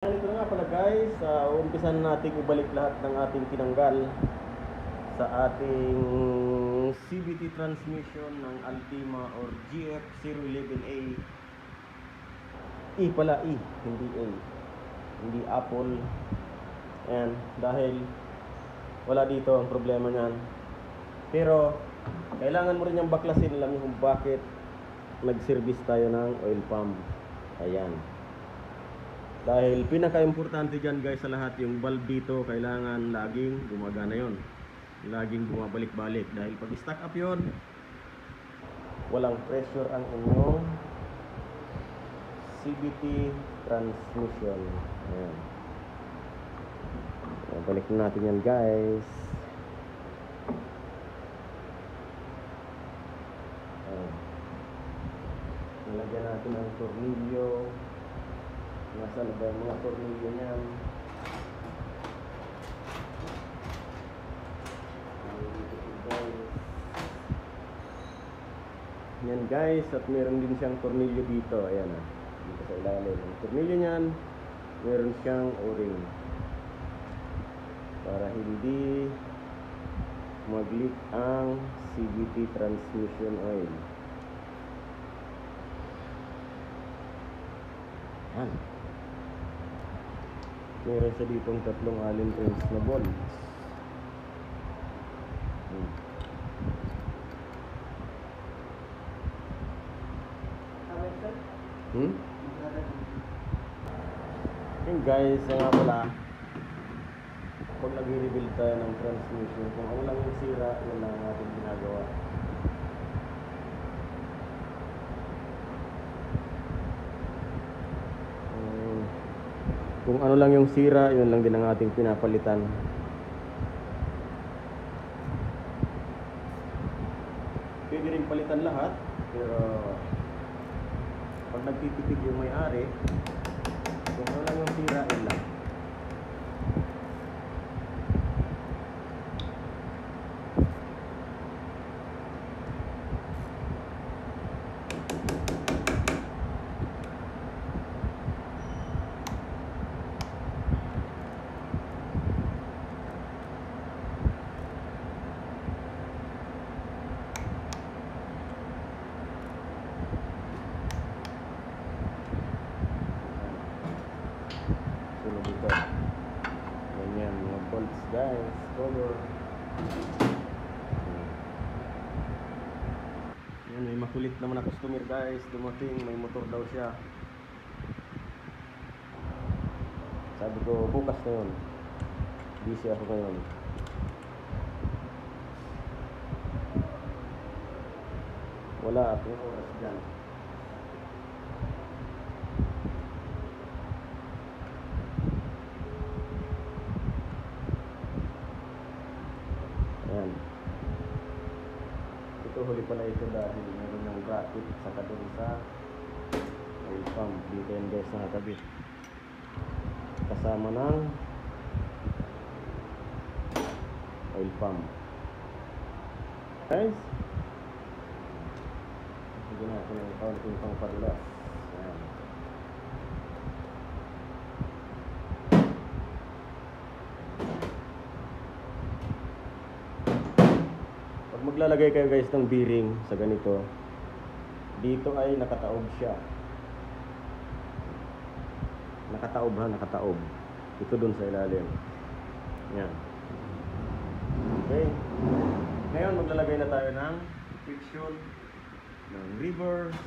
Ito nga pala guys, umpisan natin ibalik lahat ng ating tinanggal sa ating CVT transmission ng Altima or GF011A. E pala, E, hindi A, hindi Apple. Ayan, dahil wala dito ang problema niyan. Pero kailangan mo rin yung baklasin, alam niyo kung bakit nag-service tayo ng oil pump. Ayan. Dahil pinaka-importante dyan guys sa lahat, yung valve dito kailangan laging gumagana yon, laging bumabalik-balik. Dahil pag stuck up yon, walang pressure ang inyong CVT transmission. Ayan. Balik na natin yan guys. Ayan. Nilagyan natin ang tornilyo. Nasa na ba yung mga tornilyo niyan? Yan guys, at meron din siyang tornilyo dito. Ayan dito sa ilalim. Ang tornilyo niyan, meron siyang o-ring para hindi mag-leak ang CVT transmission oil. Yan. Meron siya ditong tatlong allen rings na bolts. Yung guys, nga pala, pag nag-rebuild tayo ng transmission, kung ano lang yung sira, yun lang ang ating ginagawa. Kung ano lang yung sira, yun lang din ang ating pinapalitan. Pwede rin palitan lahat, pero pag nagtitipid yung may-ari, kung ano lang yung sira, yun lang. Dito. Ganyan, mga bolts guys, color. Yan, may makulit naman na customer guys, dumating, may motor daw siya. Sabi ko, bukas na yun. Busy ako ngayon. Wala akong oras dyan. Ayan. Ito huli pala ito dahil meron ng bracket sa kadun sa oil pump. Dito yung guys nakakabit. Kasama ng oil pump. Guys, sige natin ang kaunting pang parlas. Ayan. Maglalagay kayo guys ng bearing sa ganito, dito ay nakataob siya, nakataob ito dun sa ilalim. Yan. Okay, ngayon maglalagay na tayo ng friction ng reverse.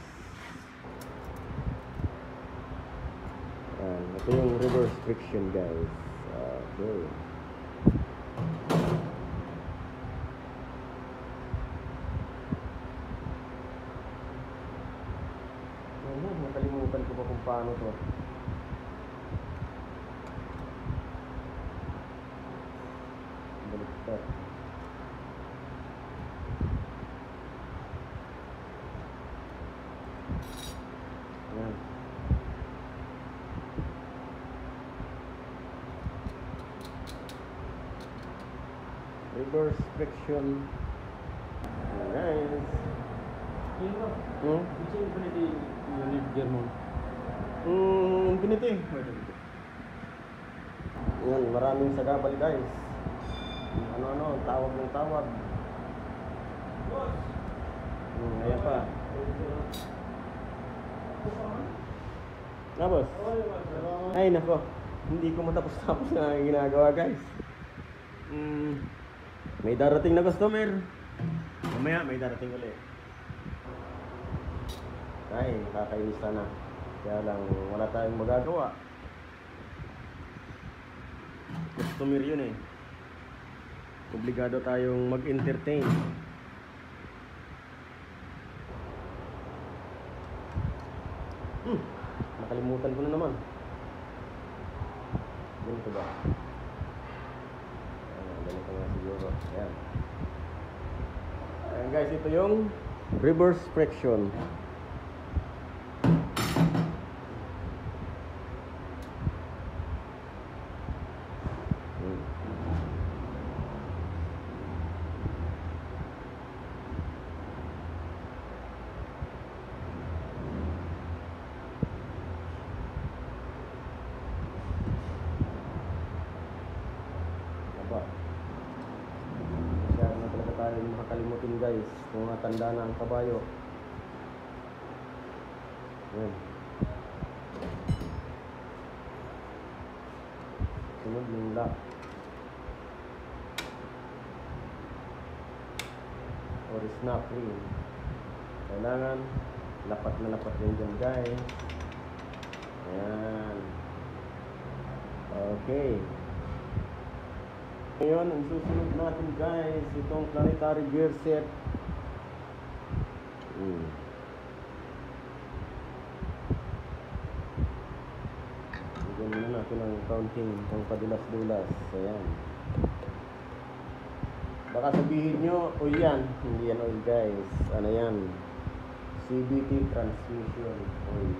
Yan. Ito yung reverse friction guys. Okay. Nakalimutan ko pa kung paano to. Baliktad. Ayan. Reverse friction. Ayan guys. Which infinity you need German? Infinity. Wait a minute. Yan, maraming sagabal guys. Ano, tawag ng tawag. Ayan pa. Boss? Ay, nako. Hindi ko matapos-tapos na ginagawa guys. May darating na customer. Mamaya may darating ulit. Ay, nakakainis na. Kaya lang wala tayong magagawa. Customer yun eh. Obligado tayong mag-entertain. Nakalimutan ko na naman. Ganito ba? Ganito nga siguro. Ayan. Ayan guys, ito yung reverse friction. Masyado na talaga tayo makakalimutin guys kung matanda na ang kabayo. Ayan. Sunod yung lock or snap ring. Kailangan lapat na lapat din dyan guys. Ayan. Okay. Ngayon, ang susunod natin guys, itong planetary gear set. Bigyan muna natin ang counting pang padulas-dulas. Ayan. Baka sabihin nyo, oil yan. Hindi yan oil guys. Ano yan? CVT transmission oil.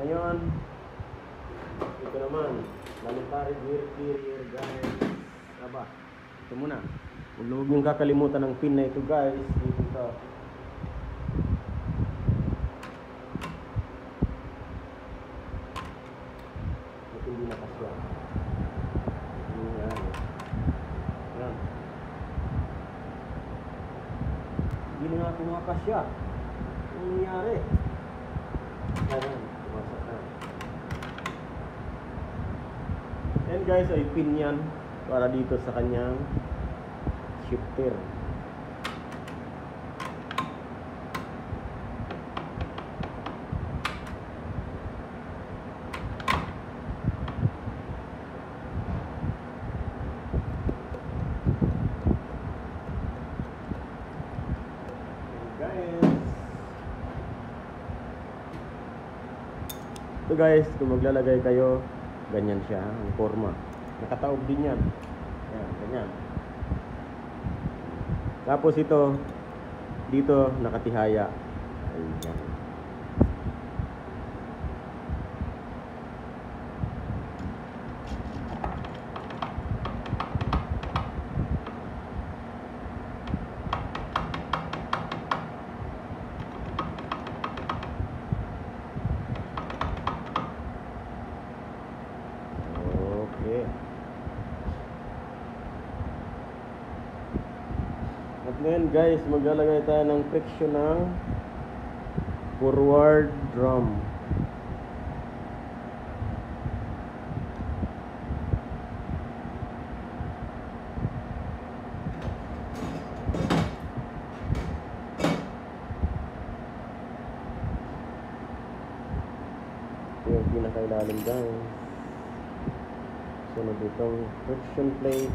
Ngayon, ito naman, planetary gear carrier guys. Aba, ito muna. Huwag yung kakalimutan ng pin na ito guys. Dito. Ito hindi nakasya. Ayan. Ayan. Hindi na nga kumakasya. Ano nangyari? Ayan. Yan guys, ay pin yan para dito sa kanyang shifter. Ito guys, kung maglalagay kayo, ganyan siya, ang forma. Nakataob din yan. Yan, ganyan. Tapos ito, dito nakatihaya. Ayan. At ngayon guys, maglalagay tayo ng friction ng forward drum. Ito yung pinakailalim guys. Sunod itong friction plate.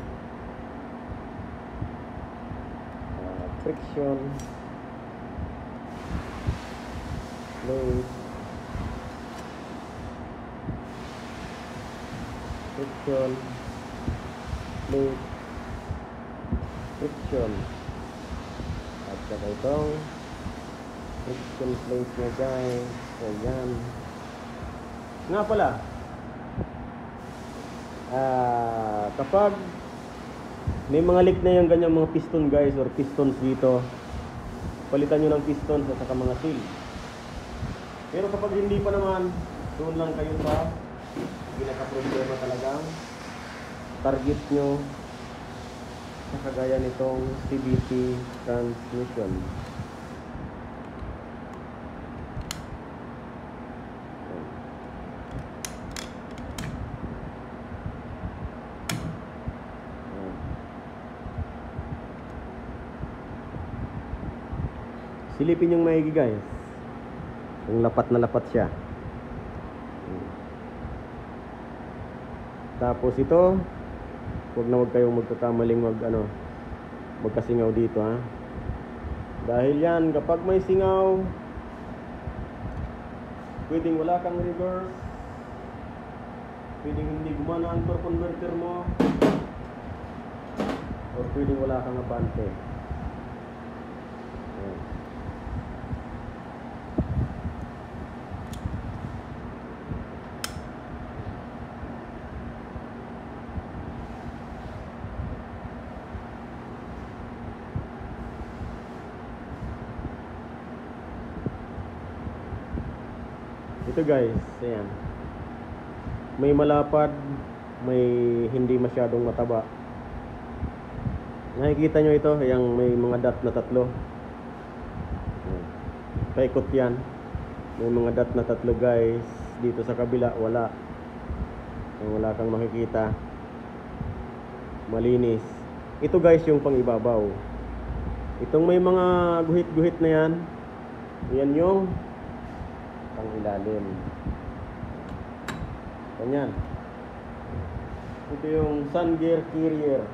Friction plate, friction plate, friction, at saka itong friction plate niya guys. Ayan. Nga pala, kapag May mga leak na yung ganyang mga piston guys, or pistons dito. Palitan nyo ng pistons at saka mga seal. Pero kapag hindi pa naman, doon lang kayo sa pinaka-problema talagang target nyo sa kagaya nitong CVT transmission. Silipin yung maigi guys, kung lapat na lapat siya. Tapos ito, huwag na huwag kayong magkakamaling magkasingaw dito ha. Dahil yan, kapag may singaw, pwedeng wala kang reverse, pwedeng hindi gumana ang torque converter mo, or pwedeng wala kang abante. Ito guys, ayan. May malapad, may hindi masyadong mataba. Nakikita nyo ito, yung may mga dot na tatlo. Paikot yan. May mga dot na tatlo guys. Dito sa kabila, wala. Wala kang makikita. Malinis. Ito guys yung pang-ibabaw. Itong may mga guhit-guhit na yan, yan yung pang ilalim. Ganyan. Ito yung sun gear carrier.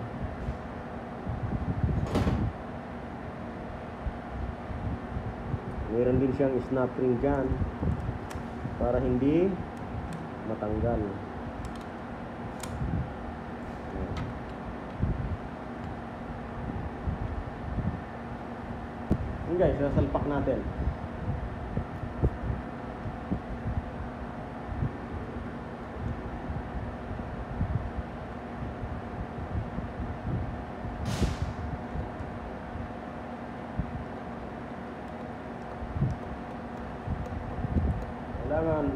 Meron din siyang snap ring dyan para hindi matanggal. Yan guys, sasalpak natin. Kailangan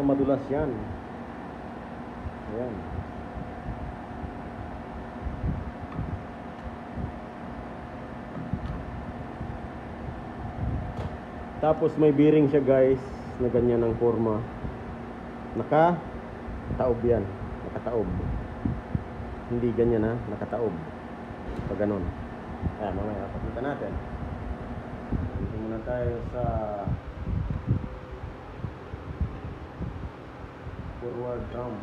madulas yan. Ayan. Tapos may bearing siya guys, na ganyan ang forma. Nakataob yan. Nakataob. Hindi ganyan ha, nakataob. Pag ganon. Ayan, mamaya pakita natin. Dito muna tayo sa forward drum.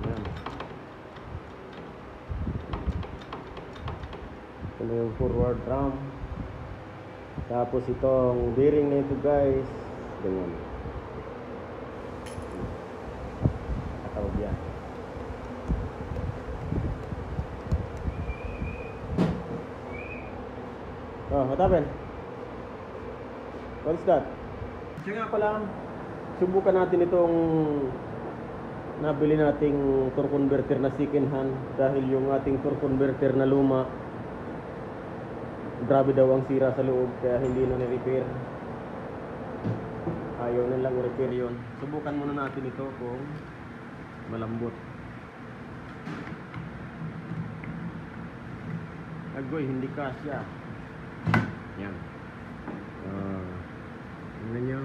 Yan. Ito na yung forward drum. Tapos itong bearing na ito guys, ganyan. Katawag yan. Oh, what happened? What's that? Siya nga pala, subukan natin itong nabili nating torque converter na second hand. Dahil yung ating torque converter na luma, grabe daw ang sira sa loob, kaya hindi na ni-repair. Ayaw na lang i-repair yun. Subukan muna natin ito kung malambot. Agoy, hindi kasya. Yan. Tingnan nyo.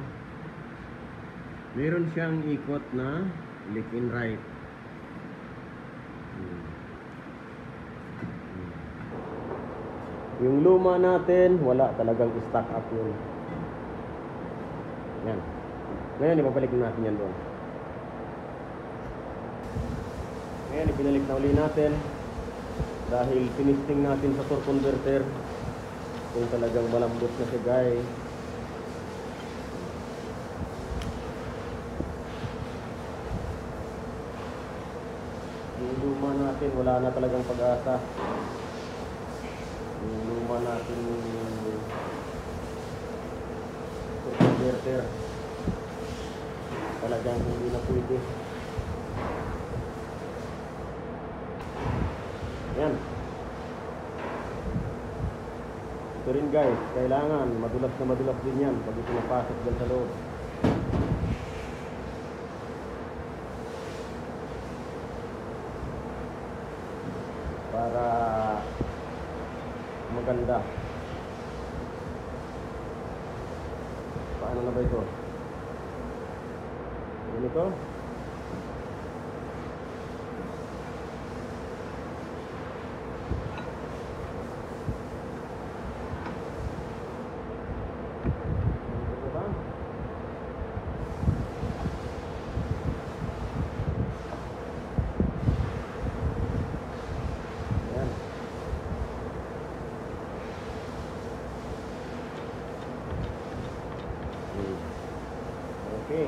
Meron siyang ikot na left and right. Yung luma natin, wala talagang stock up yun. Yan. Ngayon, ipabalik natin yan doon. Ngayon, ipinalik na uli natin. Dahil tinisting natin sa torque converter kung talagang malambot na siya guys. Yung luma natin, wala na talagang pag-asa. Yung luma natin inverter. Talagang hindi na pwede. Yan. Ito rin guys, kailangan madulas na madulas din yan pag ito napasok dyan sa loob. Para maganda. Paano na ba ito? Ganito? Okay.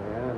Ayan.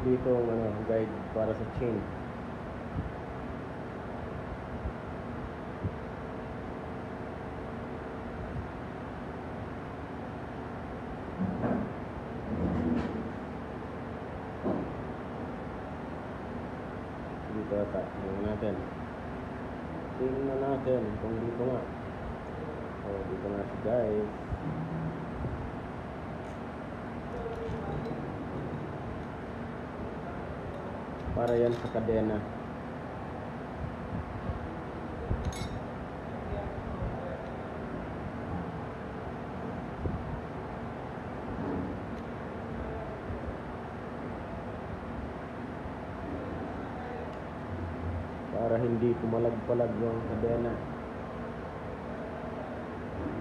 Dito guide para sa chain. Dito ata, tingnan natin kung dito nga. Oh, dito nga si guys. Para yan sa kadena. Para hindi pumalag-palag yung kadena.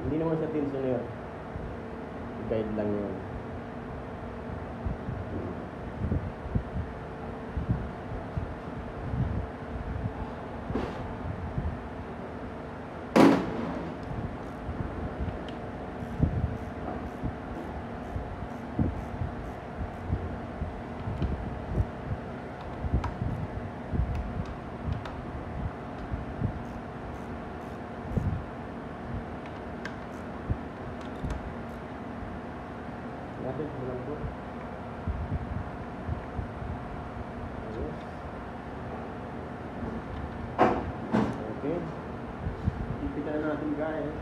Hindi naman siya tensioner. Guide lang yun. Natin malambot. Ayos. Okay. Ipitan na natin guys.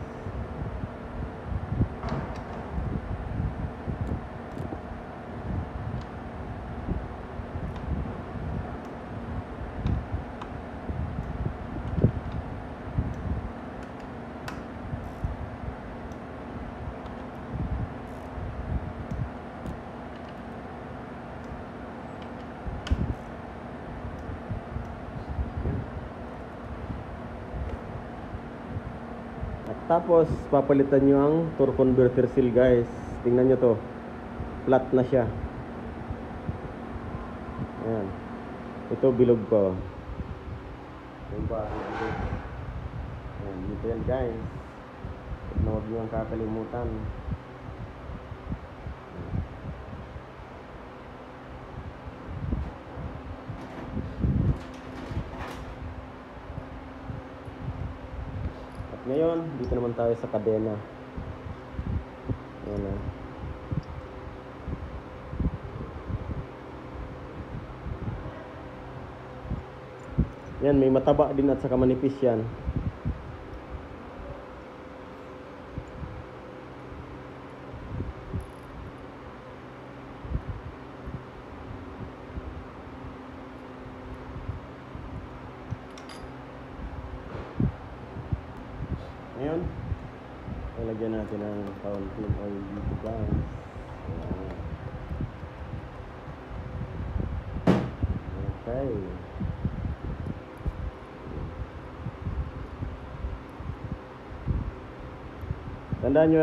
Tapos papalitan nyo ang torque converter seal, guys. Tingnan nyo to, flat na siya. Ayan, ito bilog ko. Diba? Ayan, dito yan, guys. Huwag nyo ang kakalimutan. At ngayon, dito naman tayo sa kadena. Ayan na. Yan, may mataba din at saka manipis yan. Ngayon, lalagyan natin ng fountain oil dito, guys. Ayan. Okay. Tandaan nyo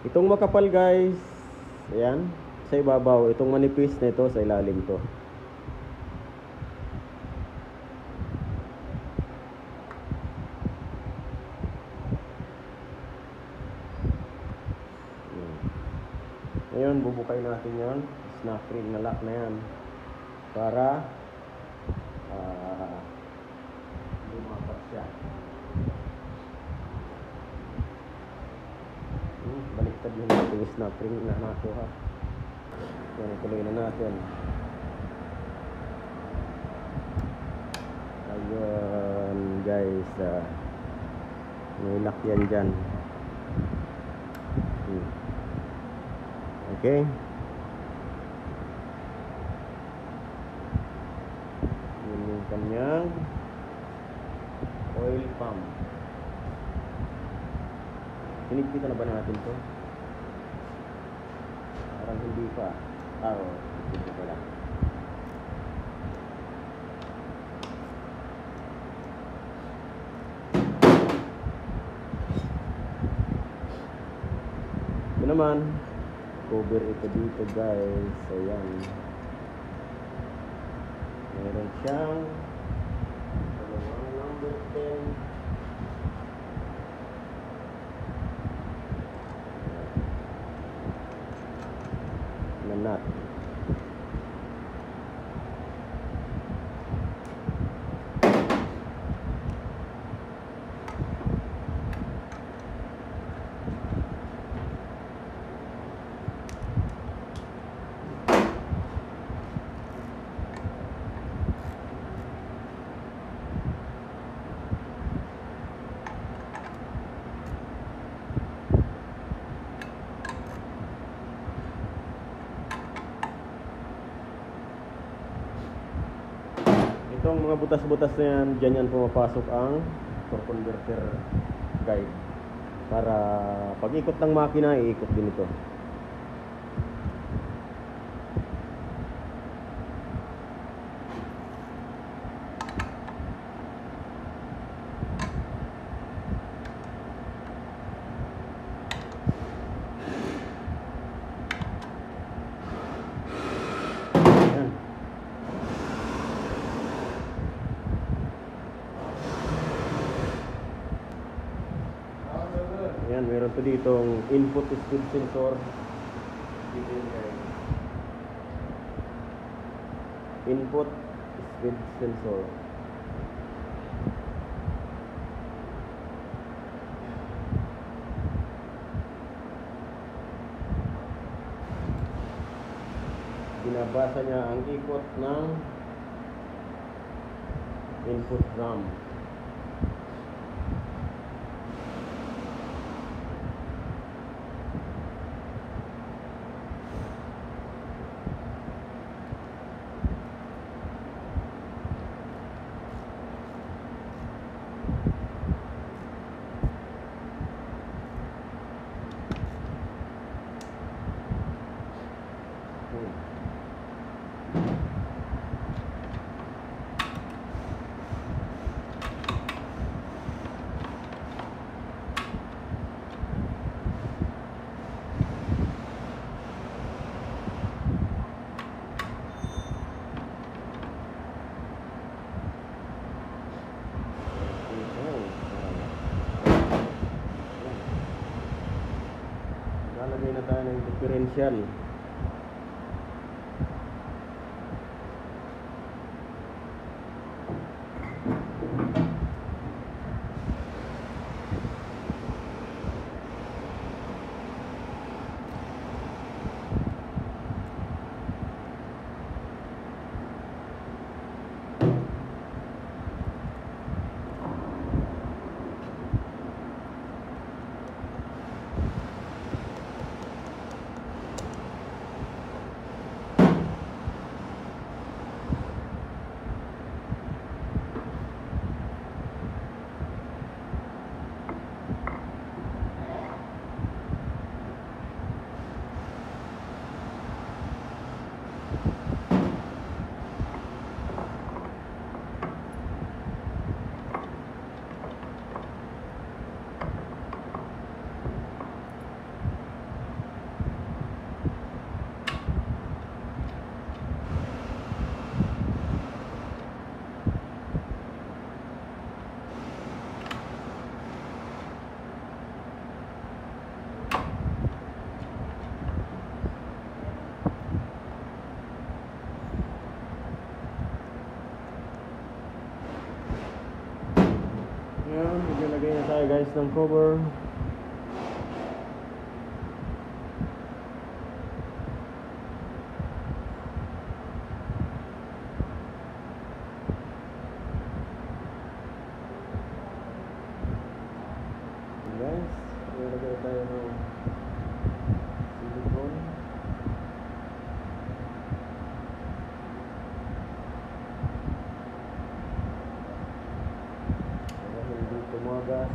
itong makapal, guys, ayan, sa ibabaw. Itong manipis na ito, sa ilalim to. Ngayon, bubukay natin yon snap ring na lock na yan para lumapat siya. Baliktad yung ating snap ring na nakuha. Yan, tuloy na natin. Ayun, guys, may lock yan dyan. Okay. Yun yung kanyang oil pump. Hinigpitan na ba natin to? Parang hindi pa. Hindi pa lang. Ito naman, cover ito dito, guys. Ayan. Meron siyang number 10. Na nut. Itong mga butas-butas na yan, dyan yan pumapasok ang torque converter guide. Para pag ikot ng makina, iikot din ito. Ayan, meron to ditong input speed sensor. Dito yun, guys. Input speed sensor. Binabasa niya ang ikot ng input drum. Maglagay na tayo ng differential. Yan, maglagay na tayo guys ng cover. Guys, maglagay tayo ng silicone. Para hindi tumagas.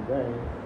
guys.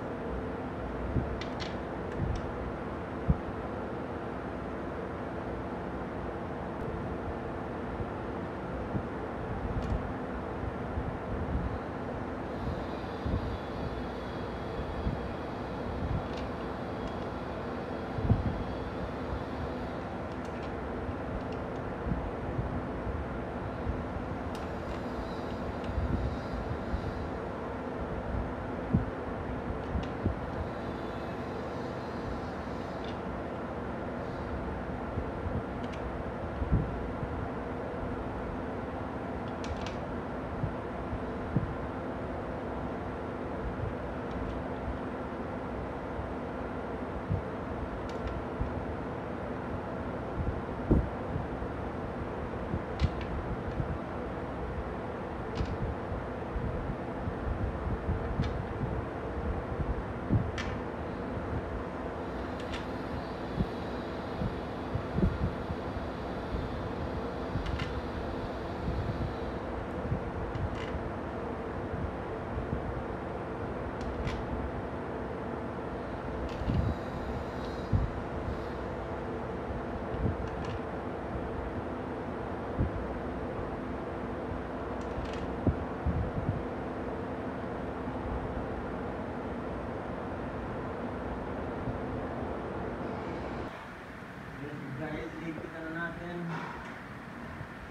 guys, lipitan na natin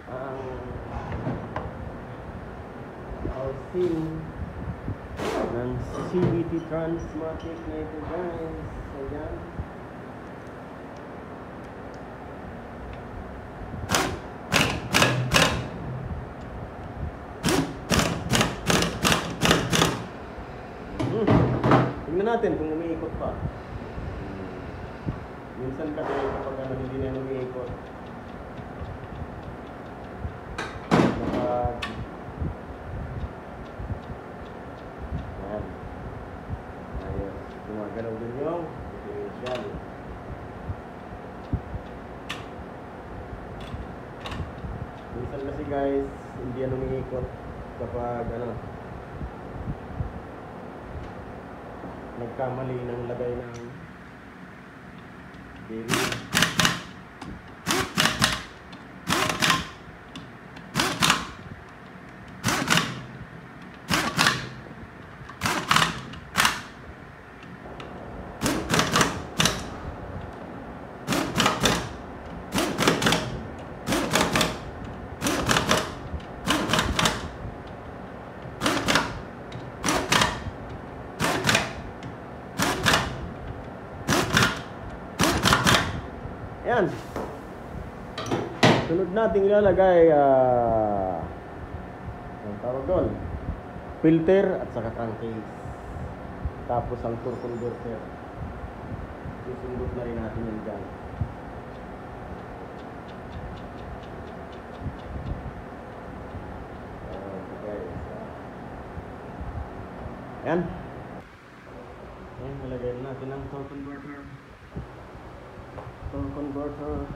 ang housing ng CVT Transmatic na ito guys. Ayan. Tingnan natin kung umiikot pa. Minsan kasi kapag hindi na umiikot, kapag yan, ayos, gumagalaw din yung differential. Minsan kasi guys, hindi yan umiikot kapag nagkamali ng lagay ng bearing. Ayan. Sunod natin ilalagay ang tawag doon, filter at saka crankcase. Tapos ang torque converter. Susundot na rin natin yan dyan. Ayan. Ayan, nalagay natin ang torque converter. Torque converter.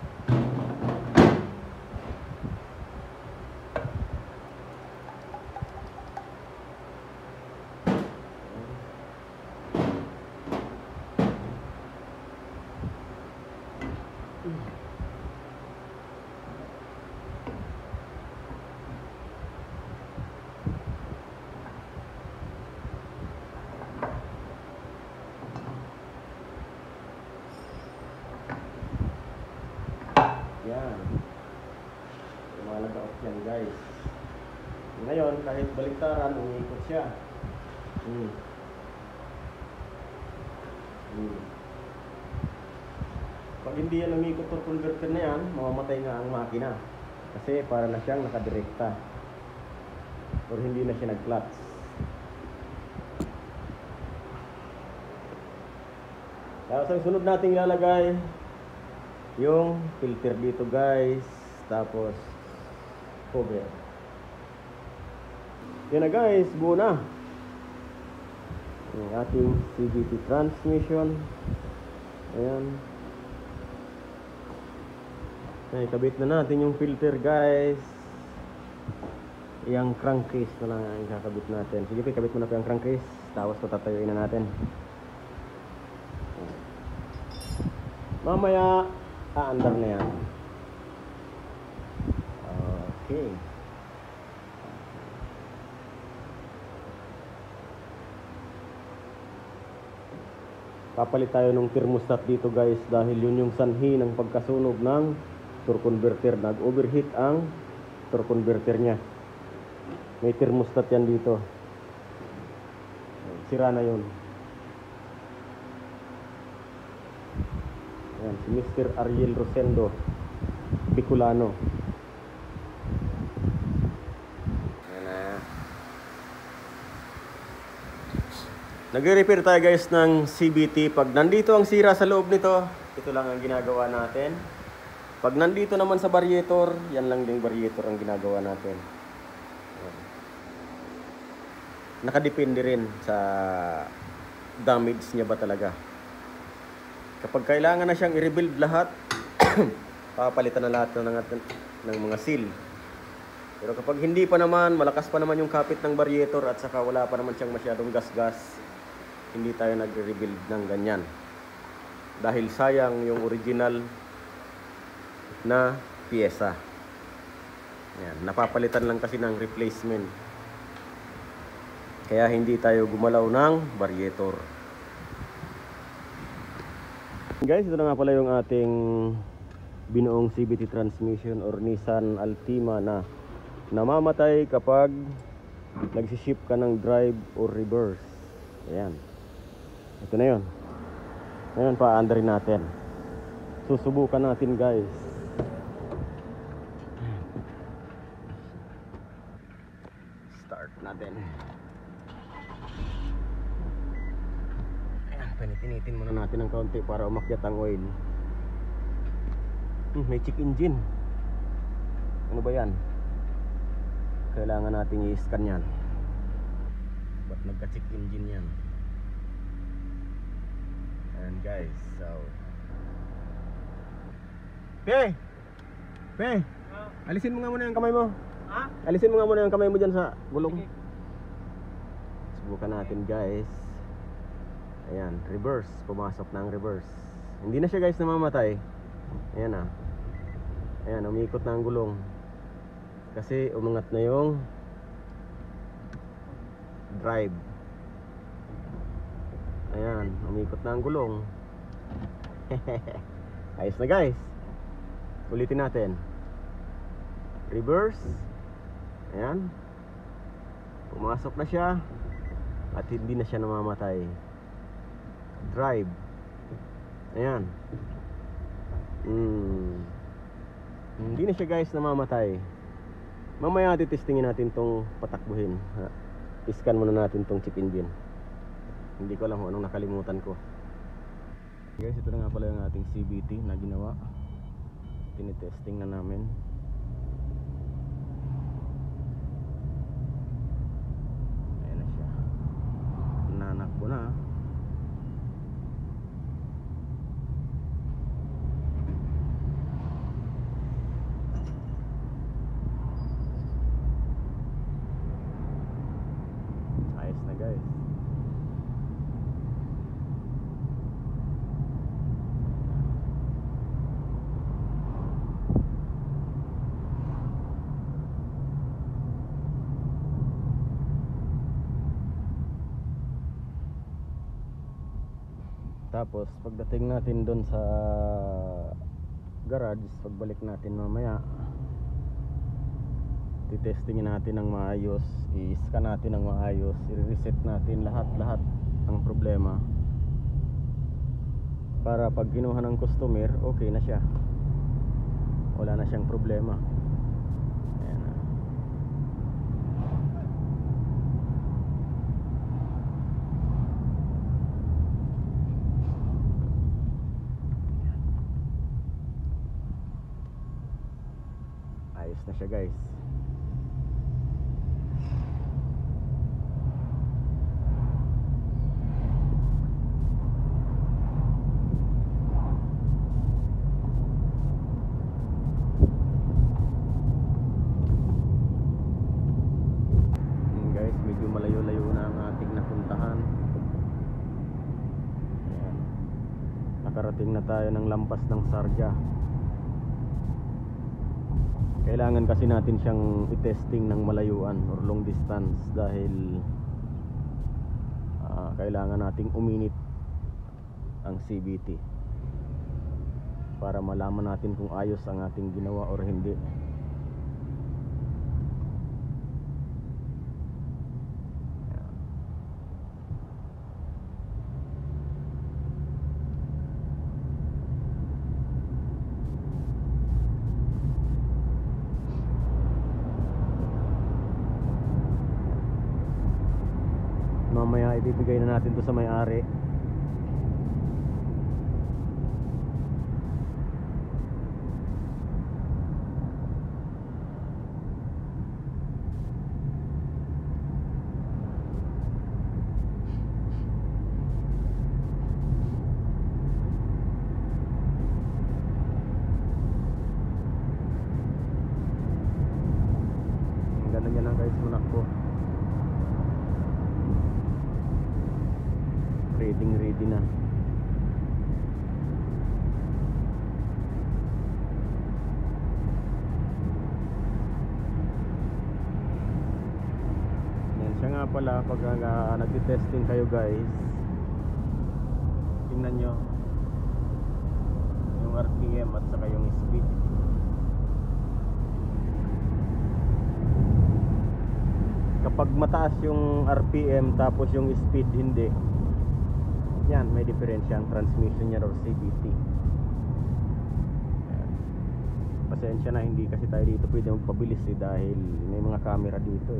Yan. Lumalagaot yan guys. Ngayon, kahit baliktaran, umiikot siya. Pag hindi yan umiikot or converter na yan, mamamatay nga ang makina. Kasi para na siyang nakadirekta. Or hindi na siya nag-clutch. Tapos ang sunod nating ilalagay yung filter dito guys, tapos cover. Yan na guys, buo na yung ating CVT transmission. Ayan. Ay, kabit na natin yung filter guys. Yung crankcase na lang ang kakabit natin. Sige, kabit mo na po yung crankcase, tapos patatayuin na natin. Mamaya aandar na yan. Okay. Papalit tayo ng thermostat dito guys, dahil yun yung sanhi ng pagkasunog ng torque converter. Nag-overheat ang torque converter nya. May thermostat yan dito. Sira na yun. Ayan, si Mr. Ariel Rosendo Bicolano. Ayan na. Nagre-repair tayo guys ng CVT. Pag nandito ang sira sa loob nito, ito lang ang ginagawa natin. Pag nandito naman sa variator, yan lang ding variator ang ginagawa natin. Ayan. Nakadepende rin sa damage niya ba talaga. Kapag kailangan na siyang i-rebuild lahat, papalitan na lahat ng mga seal. Pero kapag hindi pa naman, malakas pa naman yung kapit ng variator at saka wala pa naman siyang masyadong gas-gas, hindi tayo nagre-rebuild ng ganyan. Dahil sayang yung original na piyesa. Yan, napapalitan lang kasi ng replacement. Kaya hindi tayo gumalaw ng variator. Guys, ito na nga pala yung ating binuong CVT transmission or Nissan Altima na namamatay kapag nagsiship ka ng drive or reverse. Ayan, ito na yun. Ngayon pa-andarin natin, susubukan natin guys. Start natin. Ayan, pinitinitin muna natin ng kaunti para umakyat ang oil. May check engine. Ano ba yan? Kailangan natin i-scan yan. Ba't nagka-check engine yan? Ayan guys, so Pe! Alisin mo nga muna yung kamay mo. Ha? Alisin mo nga muna yung kamay mo dyan sa gulong. Subukan natin guys. Ayan, reverse. Pumasok na ang reverse. Hindi na siya guys namamatay. Ayan ah. Ayan, umiikot na ang gulong. Kasi umangat na yung drive. Ayan, umiikot na ang gulong. Ayos na guys. Ulitin natin. Reverse. Ayan. Pumasok na siya. At hindi na siya namamatay. Drive. Ayan. Hindi na siya guys namamatay. Mamaya titestingin natin tong patakbuhin. I-scan muna natin tong chip engine. Hindi ko alam kung anong nakalimutan ko. Guys, ito na nga pala yung ating CVT na ginawa. Tinitesting na namin. Ayan na siya. Nanakbo na. Ayos na guys. Tapos pagdating natin doon sa garage, pagbalik natin mamaya, titestingin natin ng maayos, i-scan natin ng maayos, i-reset natin lahat ng problema para pag kinuha ng customer, okay na siya, wala na siyang problema. Ayan na. Ayos na siya guys. Guys, medyo malayo-layo na ang ating napuntahan. Ayan. Nakarating na tayo ng lampas ng Sarja. Kailangan kasi natin siyang i-testing ng malayuan or long distance dahil kailangan nating uminit ang CVT para malaman natin kung ayos ang ating ginawa or hindi. Mamaya ibibigay na natin to sa may-ari. Ganun yan lang guys, munakbo. Ready na. Yan siya nga pala pag nagtitesting kayo guys, tingnan nyo yung yung RPM at saka yung speed. Kapag mataas yung RPM tapos yung speed hindi, yan, may diferensya ang transmission niya or CVT. Ayan. Pasensya na, hindi kasi tayo dito pwede magpabilis dahil may mga camera dito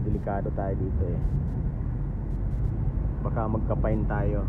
delikado tayo dito baka magka-fine tayo.